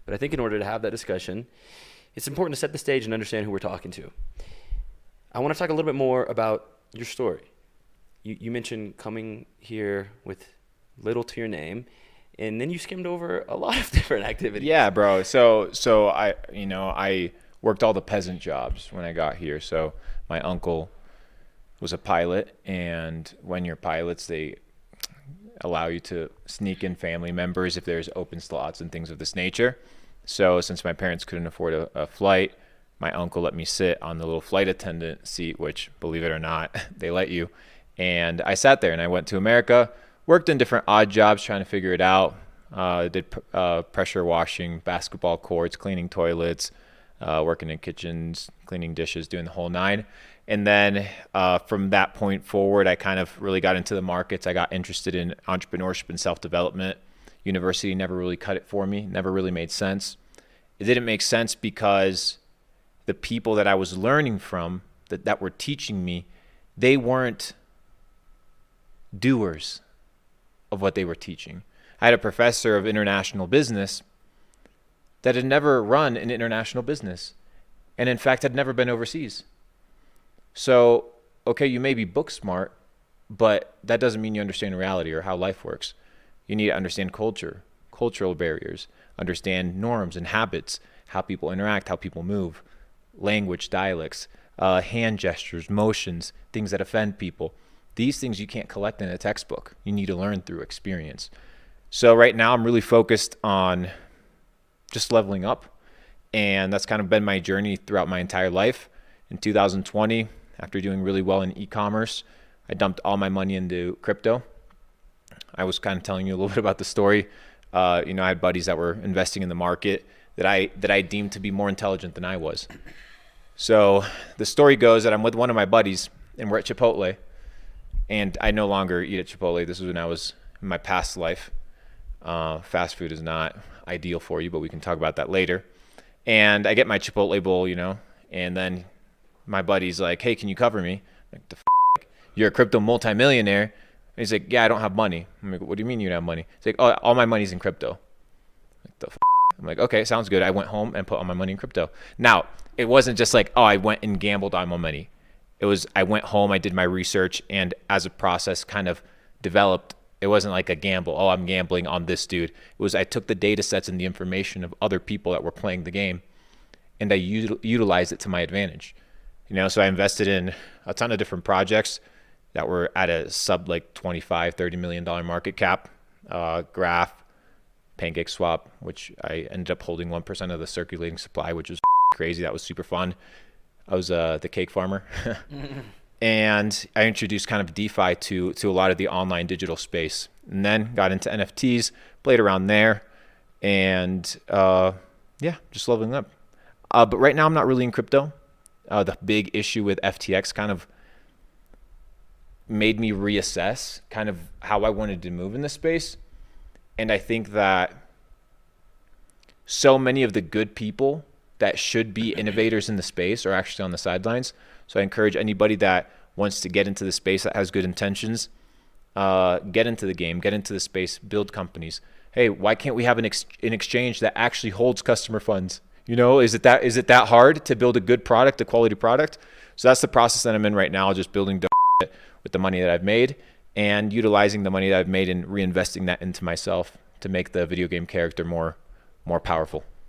But I think in order to have that discussion, it's important to set the stage and understand who we're talking to. I want to talk a little bit more about your story. You mentioned coming here with little to your name, and then you skimmed over a lot of different activities. Yeah, bro. So I worked all the peasant jobs when I got here. So my uncle was a pilot, and when you're pilots, they allow you to sneak in family members if there's open slots and things of this nature. So since my parents couldn't afford a flight, my uncle let me sit on the little flight attendant seat, which, believe it or not, they let you. And I sat there and I went to America, worked in different odd jobs trying to figure it out. Did pressure washing, basketball courts, cleaning toilets, working in kitchens, cleaning dishes, doing the whole nine. And then from that point forward, I kind of really got into the markets. I got interested in entrepreneurship and self-development. University never really cut it for me, never really made sense. It didn't make sense because the people that I was learning from, that were teaching me, they weren't doers of what they were teaching. I had a professor of international business that had never run an international business, and in fact had never been overseas. So, okay, you may be book smart, but that doesn't mean you understand reality or how life works. You need to understand culture, cultural barriers, understand norms and habits, how people interact, how people move, language, dialects, hand gestures, motions, things that offend people. These things you can't collect in a textbook. You need to learn through experience. So right now I'm really focused on just leveling up, and that's kind of been my journey throughout my entire life. In 2020, after doing really well in e-commerce, I dumped all my money into crypto. I was kind of telling you a little bit about the story. I had buddies that were investing in the market that I deemed to be more intelligent than I was. So the story goes that I'm with one of my buddies and we're at Chipotle, and I no longer eat at Chipotle. This was when I was in my past life. Fast food is not ideal for you, but we can talk about that later. And I get my Chipotle bowl, and then my buddy's like, "Hey, can you cover me?" I'm like, you're a crypto multimillionaire. And he's like, "Yeah, I don't have money." I'm like, "What do you mean you don't have money?" He's like, "Oh, all my money's in crypto." I'm like, "Okay, sounds good." I went home and put all my money in crypto. Now, it wasn't just like, oh, I went and gambled on my money. It was, I went home, I did my research, and as a process kind of developed, it wasn't like a gamble. Oh, I'm gambling on this dude. It was, I took the data sets and the information of other people that were playing the game, and I utilized it to my advantage. So I invested in a ton of different projects that were at a sub like $25-30 million market cap. Graph, Pancake Swap, which I ended up holding 1% of the circulating supply, which was crazy. That was super fun. I was the cake farmer. And I introduced kind of DeFi to a lot of the online digital space, and then got into NFTs, played around there, and just leveling up. But right now I'm not really in crypto. The big issue with FTX kind of made me reassess kind of how I wanted to move in this space. And I think that so many of the good people that should be innovators in the space are actually on the sidelines. So I encourage anybody that wants to get into the space, that has good intentions, get into the game, get into the space, build companies. Hey, why can't we have an exchange that actually holds customer funds? Is it that hard to build a good product, a quality product? So that's the process that I'm in right now, just building with the money that I've made and utilizing the money that I've made and reinvesting that into myself to make the video game character more powerful.